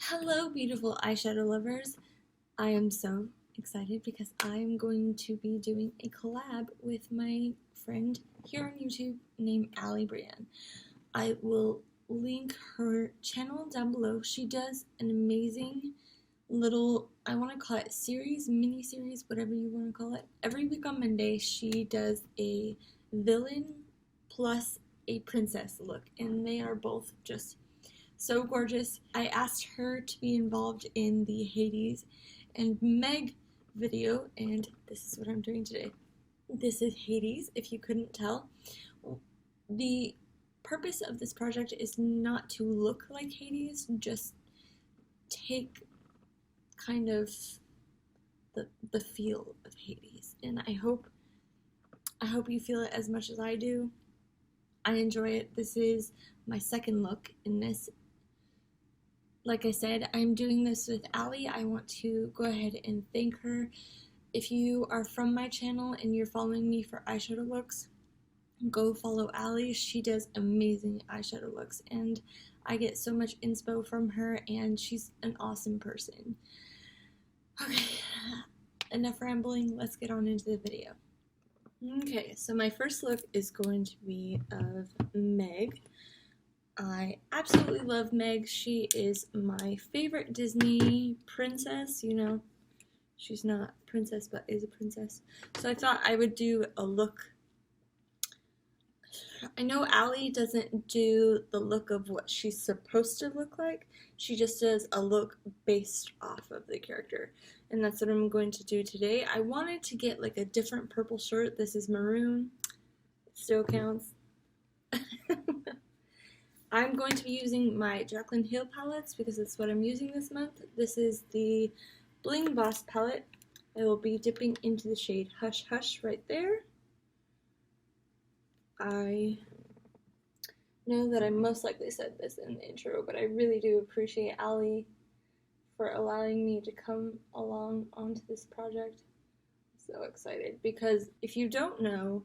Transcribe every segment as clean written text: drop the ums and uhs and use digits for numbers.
Hello, beautiful eyeshadow lovers. I am so excited because I'm going to be doing a collab with my friend here on YouTube named Allybrianne. I will link her channel down below. She does an amazing little, I want to call it series, mini-series, whatever you want to call it. Every week on Monday, she does a villain plus a princess look, and they are both just so gorgeous. I asked her to be involved in the Hades and Meg video, and this is what I'm doing today. This is Hades, if you couldn't tell. The purpose of this project is not to look like Hades, just take kind of the feel of Hades, and I hope you feel it as much as I do. I enjoy it. This is my second look in this. Like I said, I'm doing this with Ally. I want to go ahead and thank her. If you are from my channel and you're following me for eyeshadow looks, go follow Ally. She does amazing eyeshadow looks, and I get so much inspo from her, and she's an awesome person. Okay, enough rambling. Let's get on into the video. Okay, so my first look is going to be of Meg. I absolutely love Meg. She is my favorite Disney princess. You know, she's not a princess, but is a princess. So I thought I would do a look. I know Ally doesn't do the look of what she's supposed to look like. She just does a look based off of the character. And that's what I'm going to do today. I wanted to get like a different purple shirt. This is maroon. It still counts. I'm going to be using my Jaclyn Hill palettes because that's what I'm using this month. This is the Bling Boss palette. I will be dipping into the shade Hush Hush right there. I know that I most likely said this in the intro, but I really do appreciate Ally for allowing me to come along onto this project. I'm so excited because if you don't know,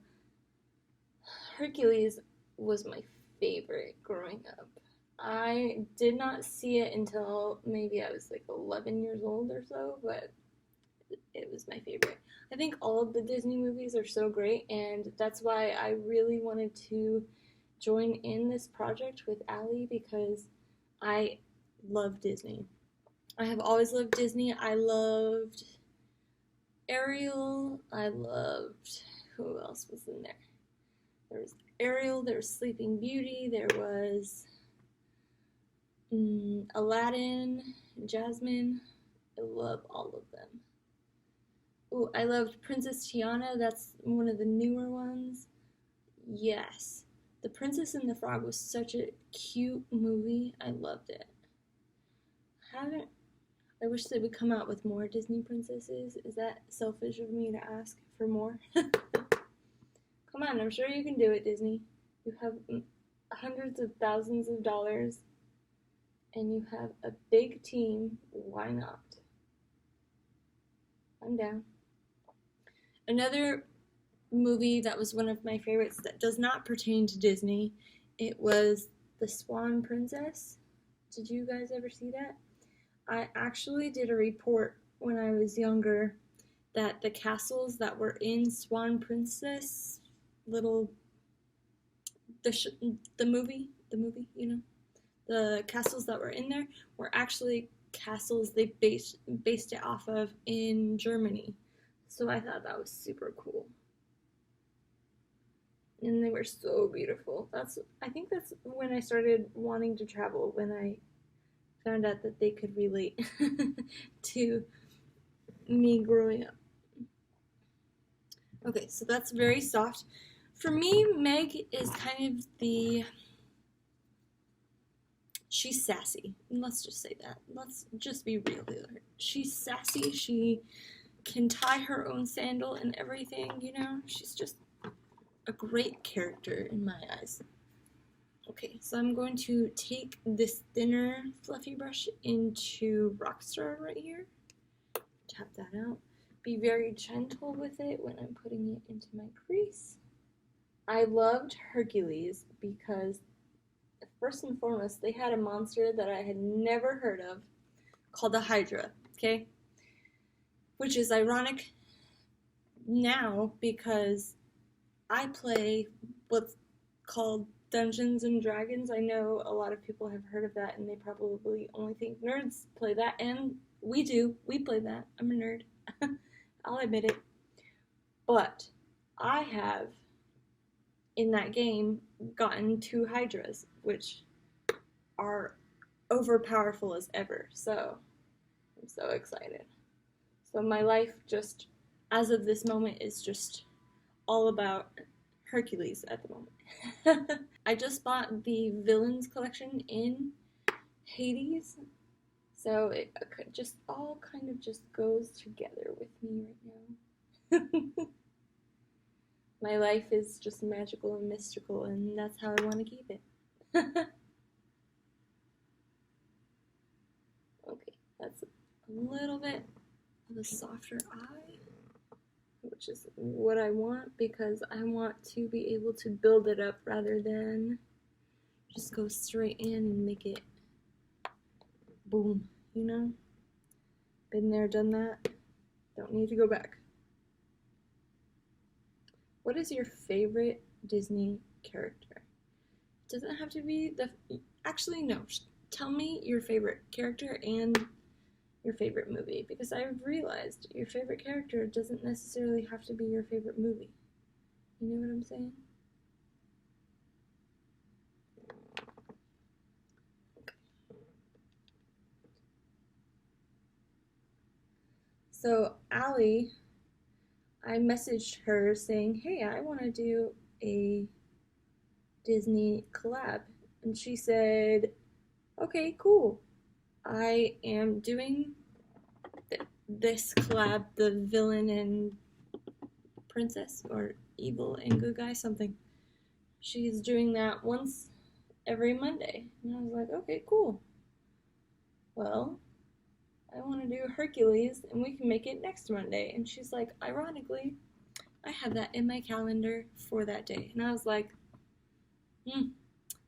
Hercules was my favorite growing up. I did not see it until maybe I was like 11 years old or so, but it was my favorite. I think all of the Disney movies are so great, and that's why I really wanted to join in this project with Ally because I love Disney. I have always loved Disney. I loved Ariel. I loved, who else was in there? There was Ariel, there was Sleeping Beauty, there was Aladdin, Jasmine. I love all of them. Ooh, I loved Princess Tiana. That's one of the newer ones. Yes. The Princess and the Frog was such a cute movie. I loved it. I wish they would come out with more Disney princesses. Is that selfish of me to ask for more? Come on, I'm sure you can do it, Disney. You have hundreds of thousands of dollars, and you have a big team. Why not? I'm down. Another movie that was one of my favorites that does not pertain to Disney, it was The Swan Princess. Did you guys ever see that? I actually did a report when I was younger that the castles that were in Swan Princess, the movie, you know, the castles that were in there were actually castles they based it off of in Germany. So I thought that was super cool. And they were so beautiful. I think that's when I started wanting to travel, when I found out that they could relate to me growing up. Okay, so that's very soft. For me, Meg is kind of she's sassy. Let's just say that. Let's just be real here. She's sassy. She can tie her own sandal and everything, you know? She's just a great character in my eyes. Okay, so I'm going to take this thinner fluffy brush into Rockstar right here. Tap that out. Be very gentle with it when I'm putting it into my crease. I loved Hercules because first and foremost, they had a monster that I had never heard of called a Hydra, okay? Which is ironic now because I play what's called Dungeons and Dragons. I know a lot of people have heard of that and they probably only think nerds play that, and we do. We play that. I'm a nerd. I'll admit it. But I have, in that game, gotten 2 Hydras, which are overpowerful as ever. So, I'm so excited. So my life just, as of this moment, is just all about Hercules at the moment. I just bought the Villains collection in Hades, so it just all kind of just goes together with me right now. My life is just magical and mystical, and that's how I want to keep it. Okay, that's a little bit of a softer eye, which is what I want because I want to be able to build it up rather than just go straight in and make it boom, you know? Been there, done that. Don't need to go back. What is your favorite Disney character? It doesn't have to be actually, no. Tell me your favorite character and your favorite movie, because I've realized your favorite character doesn't necessarily have to be your favorite movie. You know what I'm saying? Okay. So Allie, I messaged her saying, hey, I want to do a Disney collab, and she said, okay, cool. I am doing this collab, the villain and princess, or evil and good guy, something. She's doing that once every Monday. And I was like, okay, cool. Well, I want to do Hercules, and we can make it next Monday. And she's like, ironically, I have that in my calendar for that day. And I was like,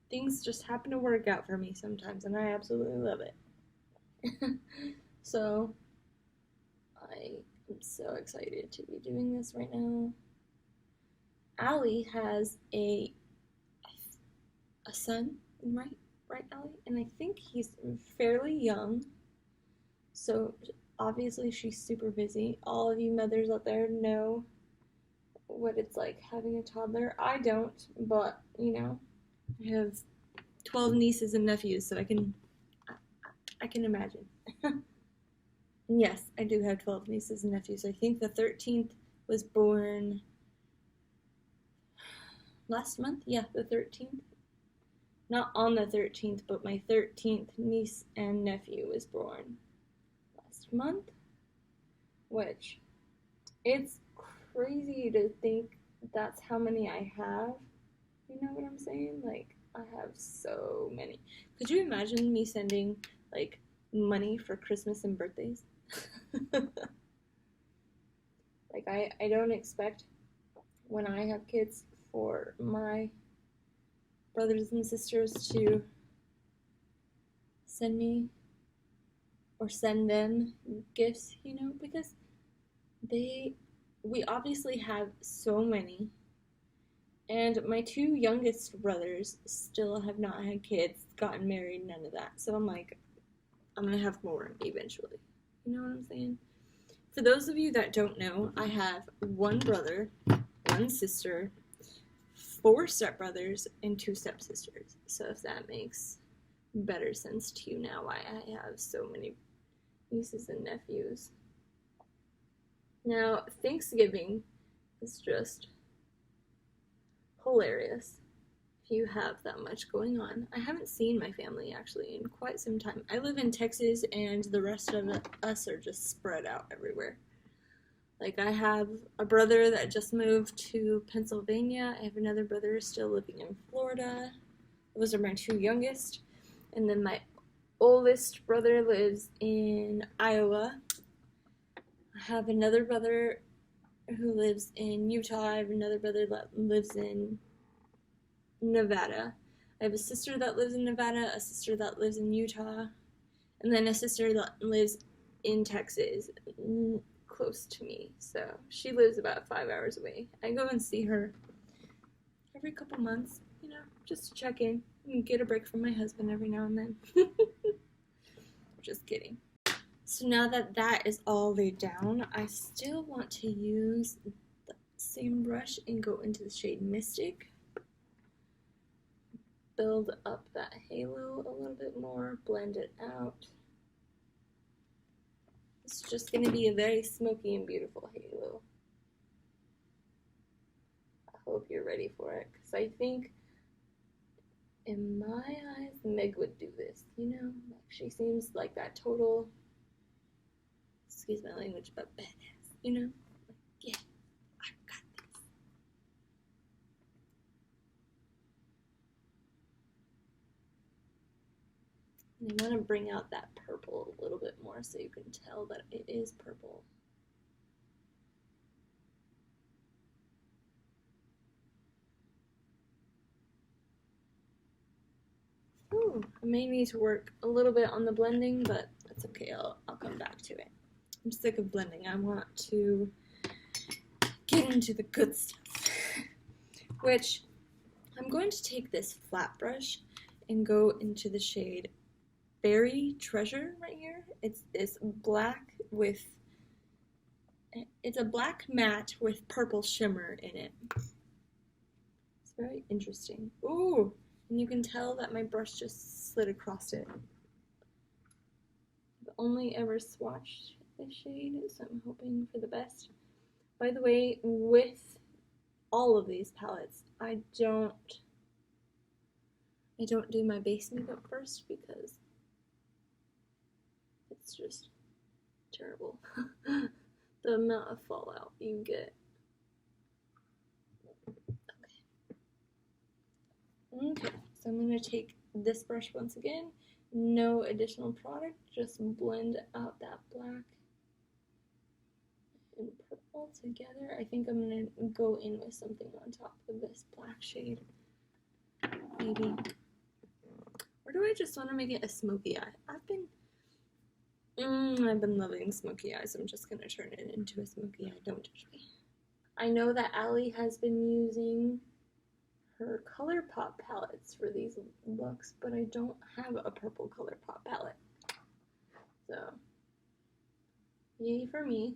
things just happen to work out for me sometimes, and I absolutely love it. So, I am so excited to be doing this right now. Allie has a son, right, Allie? And I think he's fairly young. So obviously she's super busy. All of you mothers out there know what it's like having a toddler. I don't, but you know, I have 12 nieces and nephews, so I can imagine. And yes, I do have 12 nieces and nephews. I think the 13th was born last month. Yeah, the 13th. Not on the 13th, but my 13th niece and nephew was born last month. Which, it's crazy to think that's how many I have. You know what I'm saying? Like, I have so many. Could you imagine me sending, like, money for Christmas and birthdays? Like, I don't expect when I have kids for my brothers and sisters to send me or send them gifts, you know, because we obviously have so many, and my 2 youngest brothers still have not had kids, gotten married, none of that. So I'm like, I'm gonna have more eventually. You know what I'm saying? For those of you that don't know, I have 1 brother, 1 sister, 4 stepbrothers, and 2 stepsisters. So if that makes better sense to you now, why I have so many nieces and nephews. Now, Thanksgiving is just hilarious if you have that much going on. I haven't seen my family actually in quite some time. I live in Texas, and the rest of us are just spread out everywhere. Like, I have a brother that just moved to Pennsylvania. I have another brother still living in Florida. Those are my 2 youngest. And then my oldest brother lives in Iowa. I have another brother who lives in Utah. I have another brother that lives in Nevada. I have a sister that lives in Nevada, a sister that lives in Utah, and then a sister that lives in Texas, close to me. So she lives about 5 hours away. I go and see her every couple months, you know, just to check in and get a break from my husband every now and then. Just kidding. So now that that is all laid down, I still want to use the same brush and go into the shade Mystic. Build up that halo a little bit more, blend it out. It's just going to be a very smoky and beautiful halo. I hope you're ready for it, because I think, in my eyes, Meg would do this, you know? Like, she seems like that total, excuse my language, but badass, you know? Like, yeah, I got this. And I want to bring out that purple a little bit more so you can tell that it is purple. Ooh, I may need to work a little bit on the blending, but that's okay, I'll come back to it. I'm sick of blending. I want to get into the good stuff. Which, I'm going to take this flat brush and go into the shade Berry Treasure right here. It's this black with, it's a black matte with purple shimmer in it. It's very interesting. Ooh, and you can tell that my brush just slid across it. I've only ever swatched this shade, so I'm hoping for the best. By the way, with all of these palettes, I don't do my base makeup first because it's just terrible. The amount of fallout you get. Okay, so I'm going to take this brush once again. No additional product, just blend out that black and purple together. I think I'm going to go in with something on top of this black shade. Maybe. Or do I just want to make it a smoky eye? I've been loving smoky eyes. I'm just going to turn it into a smoky eye. Don't judge me. I know that Allie has been using her ColourPop palettes for these looks, but I don't have a purple ColourPop palette. So, yay for me.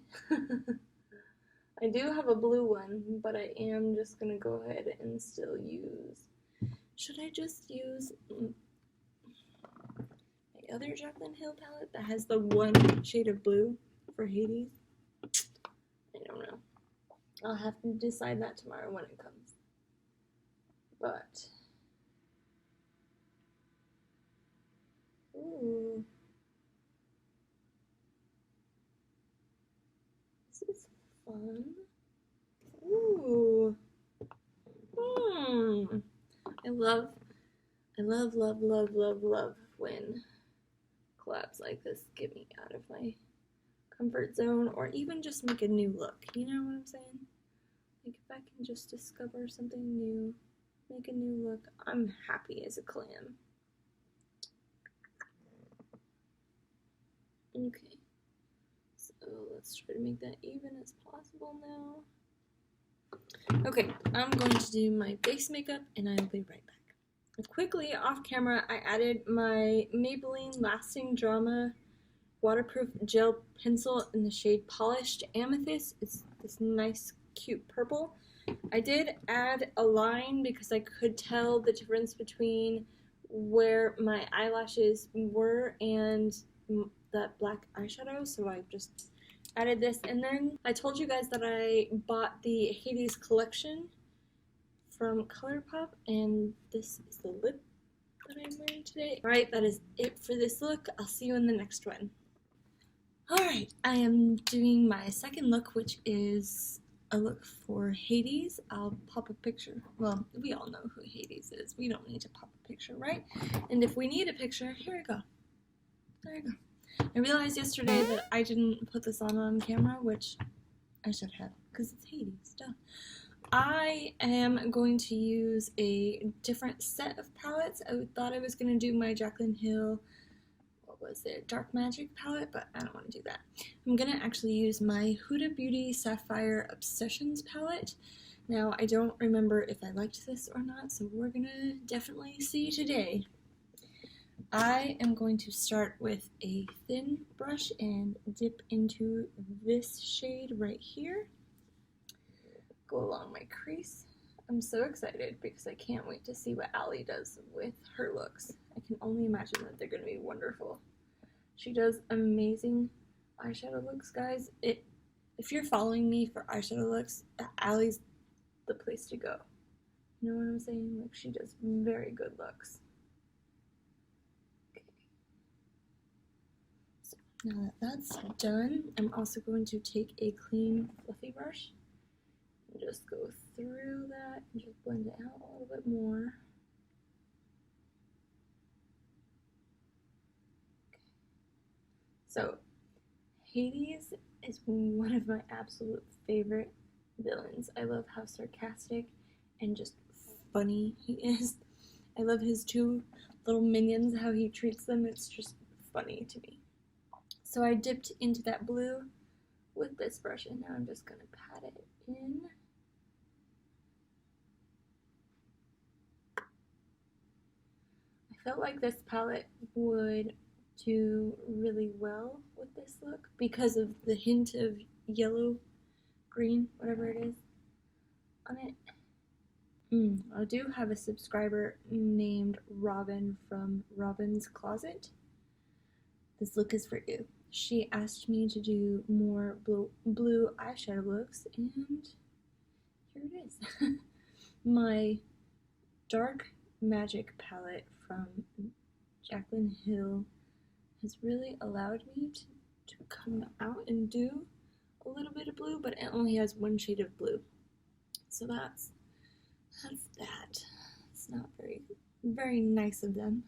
I do have a blue one, but I am just going to go ahead and still use... Should I just use my other Jaclyn Hill palette that has the one shade of blue for Hades? I don't know. I'll have to decide that tomorrow when it comes. But, ooh, this is fun. Ooh, I love when collabs like this get me out of my comfort zone, or even just make a new look. You know what I'm saying? Like if I can just discover something new. Make a new look. I'm happy as a clam. Okay, so let's try to make that even as possible now. Okay, I'm going to do my base makeup and I'll be right back. Quickly, off camera, I added my Maybelline Lasting Drama waterproof gel pencil in the shade Polished Amethyst. It's this nice, cute purple. I did add a line because I could tell the difference between where my eyelashes were and that black eyeshadow, so I just added this. And then I told you guys that I bought the Hades collection from ColourPop, and this is the lip that I'm wearing today. Alright, that is it for this look. I'll see you in the next one. Alright, I am doing my second look, which is a look for Hades. I'll pop a picture. Well, we all know who Hades is. We don't need to pop a picture, right? And if we need a picture, here we go. There you go. I realized yesterday that I didn't put this on camera, which I should have, because it's Hades, duh. I am going to use a different set of palettes. I thought I was going to do my Jaclyn Hill, what was it, Dark Magic palette, but I don't want to do that. I'm going to actually use my Huda Beauty Sapphire Obsessions palette. Now, I don't remember if I liked this or not, so we're going to definitely see today. I am going to start with a thin brush and dip into this shade right here. Go along my crease. I'm so excited because I can't wait to see what Ally does with her looks. I can only imagine that they're going to be wonderful. She does amazing eyeshadow looks, guys. If you're following me for eyeshadow looks, Ally's the place to go. You know what I'm saying? Like, she does very good looks. Okay. So now that that's done, I'm also going to take a clean fluffy brush and just go through that and just blend it out a little bit more. Okay. So Hades is one of my absolute favorite villains. I love how sarcastic and just funny he is. I love his two little minions, how he treats them. It's just funny to me. So I dipped into that blue with this brush, and now I'm just going to pat it in. I felt like this palette would do really well with this look because of the hint of yellow, green, whatever it is, on it. I do have a subscriber named Robin from Robin's Closet. This look is for you. She asked me to do more blue eyeshadow looks, and here it is. My Dark Magic palette from Jaclyn Hill has really allowed me to come out and do a little bit of blue, but it only has one shade of blue. So that's that. It's not very nice of them.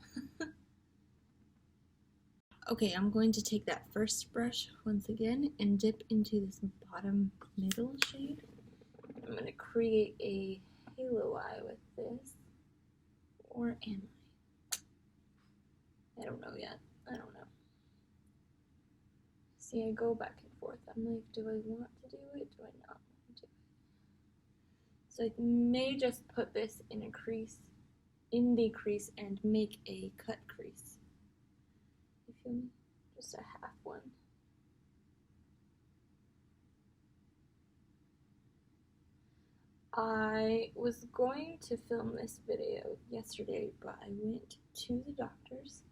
Okay, I'm going to take that first brush once again and dip into this bottom middle shade. I'm going to create a halo eye with this. Or am I? I don't know yet. I don't know. See, I go back and forth. I'm like, do I want to do it? Do I not want to do it? So I may just put this in a crease, in the crease, and make a cut crease. You feel me? Just a half one. I was going to film this video yesterday, but I went to the doctor's.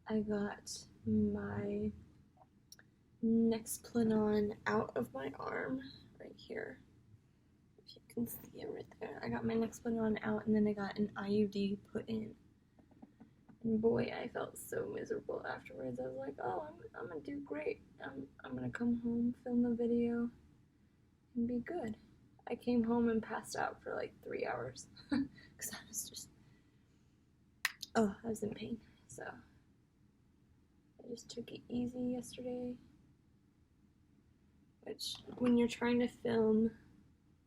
I got my Nexplanon out of my arm right here. If you can see it right there. I got my Nexplanon out, and then I got an IUD put in. And boy, I felt so miserable afterwards. I was like, oh, I'm gonna do great. I'm gonna come home, film a video, and be good. I came home and passed out for like 3 hours because I was just, I was in pain. So I just took it easy yesterday, which when you're trying to film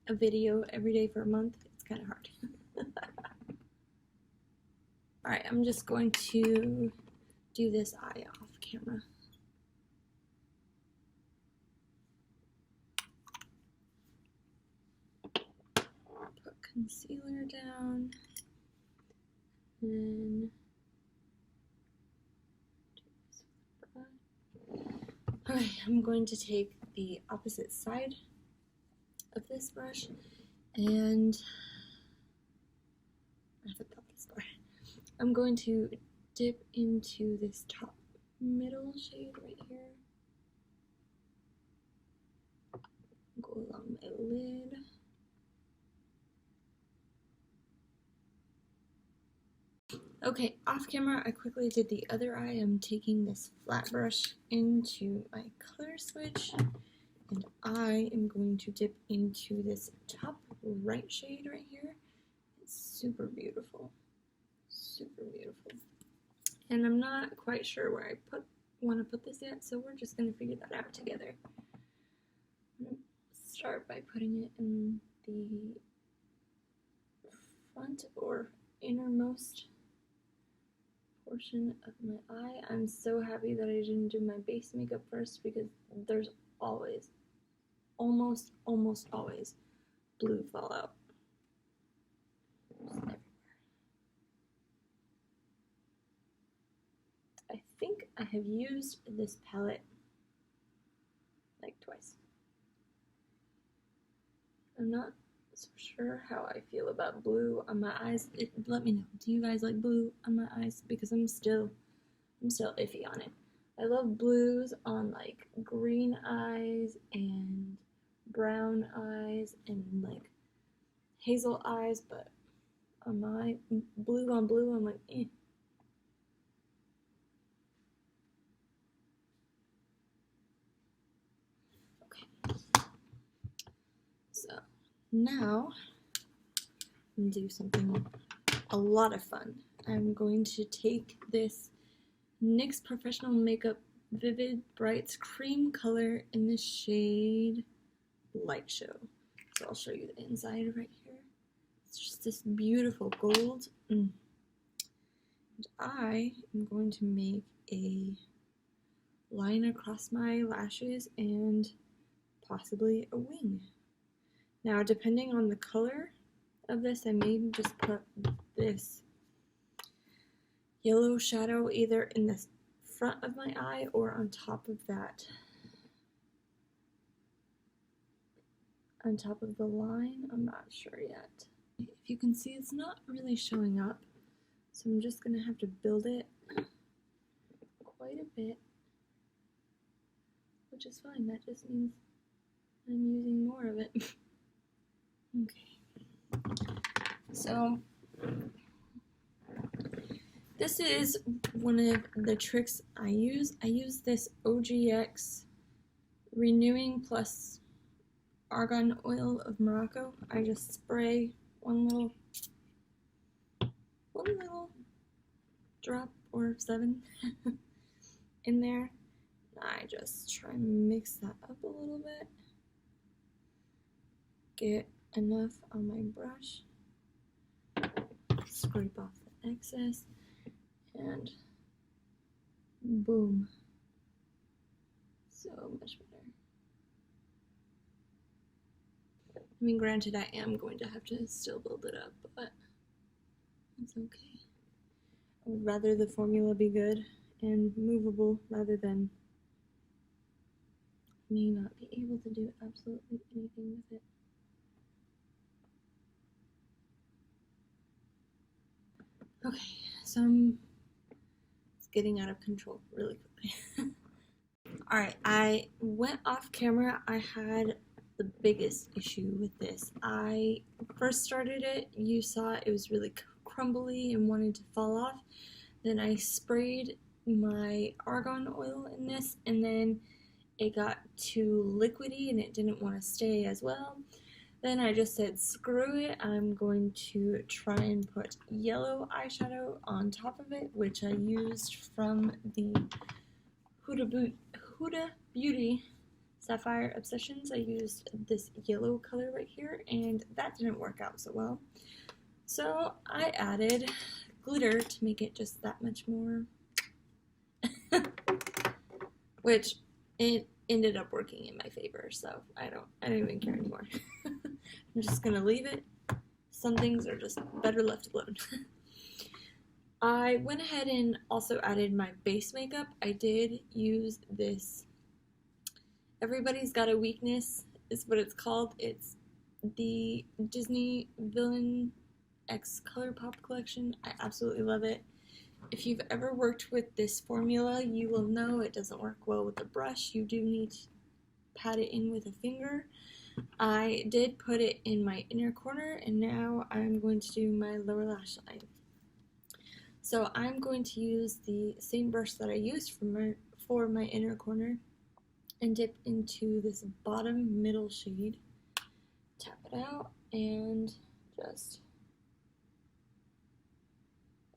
a video every day for a month, it's kind of hard. Alright, I'm just going to do this eye off camera. Put concealer down, and then alright, I'm going to take the opposite side of this brush, and I have to pop this bar. I'm going to dip into this top middle shade right here. Go along my lid. Okay, off camera, I quickly did the other eye. I'm taking this flat brush into my color switch, and I am going to dip into this top right shade right here. It's super beautiful. Super beautiful. And I'm not quite sure where I want to put this yet, so we're just going to figure that out together. I'm going to start by putting it in the front or innermost portion of my eye. I'm so happy that I didn't do my base makeup first because there's always, almost always, blue fallout. I think I have used this palette like twice. I'm not so sure how I feel about blue on my eyes. Let me know. Do you guys like blue on my eyes? Because I'm still iffy on it. I love blues on like green eyes and brown eyes and like hazel eyes, but on my blue on blue, I'm like, eh. Okay. So now I'm gonna do something a lot of fun. I'm going to take this NYX Professional Makeup Vivid Brights cream color in the shade Light Show. So I'll show you the inside right here. It's just this beautiful gold. And I am going to make a line across my lashes and possibly a wing. Now, depending on the color of this, I may just put this yellow shadow either in the front of my eye or on top of that. On top of the line, I'm not sure yet. If you can see, it's not really showing up, so I'm just gonna have to build it quite a bit, which is fine. That just means I'm using more of it. Okay, so this is one of the tricks I use. I use this OGX Renewing Plus Argan Oil of Morocco. I just spray one little drop or 7 in there. I just try and mix that up a little bit. Get enough on my brush. Scrape off the excess. And boom. So much better. I mean, granted, I am going to have to still build it up, but it's okay. I would rather the formula be good and movable rather than me not be able to do absolutely anything with it. Okay, so it's getting out of control really quickly. Alright, I went off camera. I had the biggest issue with this. I first started it, you saw it was really crumbly and wanted to fall off. Then I sprayed my argan oil in this, and then it got too liquidy and it didn't want to stay as well. Then I just said, screw it, I'm going to try and put yellow eyeshadow on top of it, which I used from the Huda Beauty Sapphire Obsessions. I used this yellow color right here, and that didn't work out so well. So I added glitter to make it just that much more, which it ended up working in my favor, so I don't even care anymore. I'm just gonna leave it. Some things are just better left alone. I went ahead and also added my base makeup. I did use this Everybody's Got a Weakness is what it's called. It's the Disney Villain X ColourPop collection. I absolutely love it. If you've ever worked with this formula, you will know it doesn't work well with a brush. You do need to pat it in with a finger. I did put it in my inner corner, and now I'm going to do my lower lash line. So I'm going to use the same brush that I used for my inner corner and dip into this bottom middle shade, tap it out, and just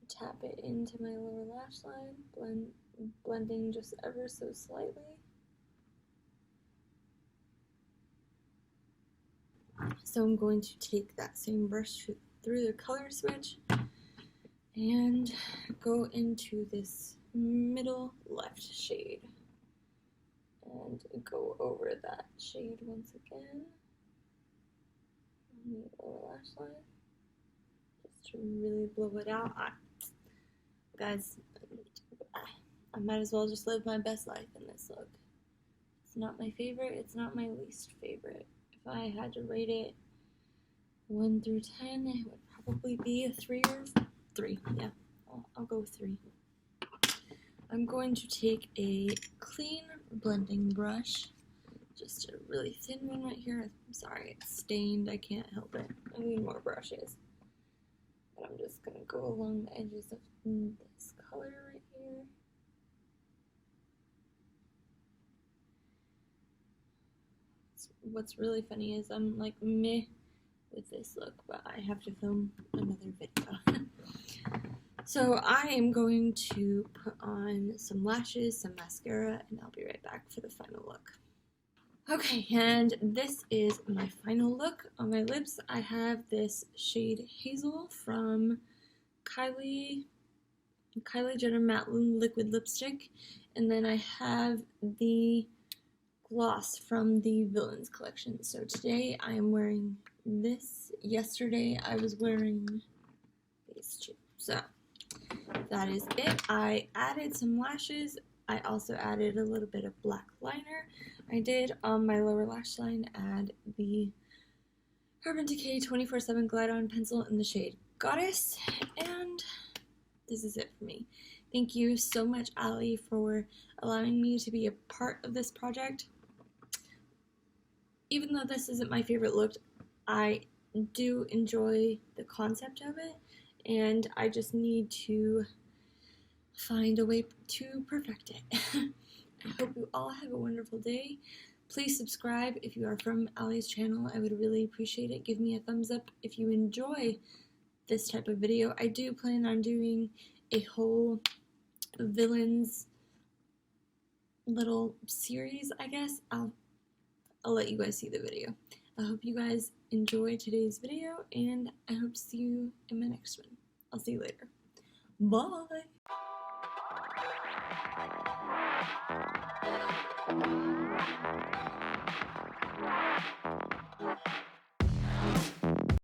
tap it into my lower lash line, blending just ever so slightly. So I'm going to take that same brush through the color switch and go into this middle left shade and go over that shade once again on the lower lash line just to really blow it out. Guys, I might as well just live my best life in this look. It's not my favorite, it's not my least favorite. If I had to rate it 1 through 10, it would probably be a 3 or 3. Yeah, I'll go with 3. I'm going to take a clean blending brush, just a really thin one right here. I'm sorry, it's stained, I can't help it. I need more brushes. But I'm just going to go along the edges of this color right here. What's really funny is I'm like meh with this look, but I have to film another video. So I am going to put on some lashes, some mascara, and I'll be right back for the final look. Okay, and this is my final look. On my lips, I have this shade Hazel from Kylie Jenner Matte Liquid Lipstick, and then I have the gloss from the Villains collection. So today I am wearing this. Yesterday I was wearing these two. So that is it. I added some lashes. I also added a little bit of black liner. I did on my lower lash line add the Urban Decay 24/7 Glide On Pencil in the shade Goddess, and this is it for me. Thank you so much, Allie, for allowing me to be a part of this project. Even though this isn't my favorite look, I do enjoy the concept of it, and I just need to find a way to perfect it. I hope you all have a wonderful day. Please subscribe if you are from Allie's channel. I would really appreciate it. Give me a thumbs up if you enjoy this type of video. I do plan on doing a whole Villains little series, I guess. I'll let you guys see the video. I hope you guys enjoyed today's video, and I hope to see you in my next one. I'll see you later. Bye!